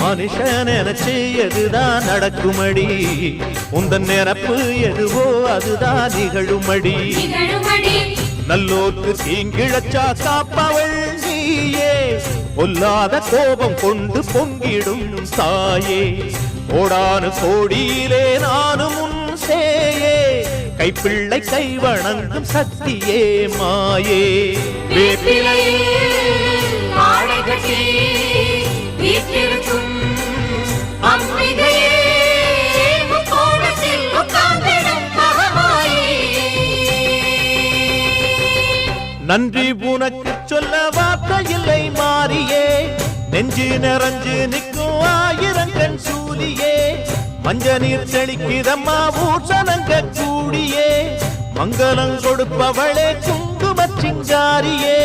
மனுஷன் நினைச்சு எதுதான் நடக்குமடி உந்தன் நிரப்பு எதுவோ அதுதான் நிகழுமடி நல்லோர்க்கு தீங்கிழச்சா காப்பவள் நீயே பொல்லாத கோபம் கொண்டு பொங்கிடும் தாயே கோடானு கோடியிலே நானும் உன் சேயே கைப்பிள்ளை கை வணங்கும் சக்தியே மாயே நன்றி உனக்கு சொல்ல வார்த்தை இல்லை மாறியே நெஞ்சு நிறைஞ்சு நிற்கும் ஆயிரங்கண் சூலியே மஞ்ச நீர் செழிக்கிறம்மா ஊசனங்க கூடியே மங்களம் கொடுப்பவளே குங்கும சிங்காரியே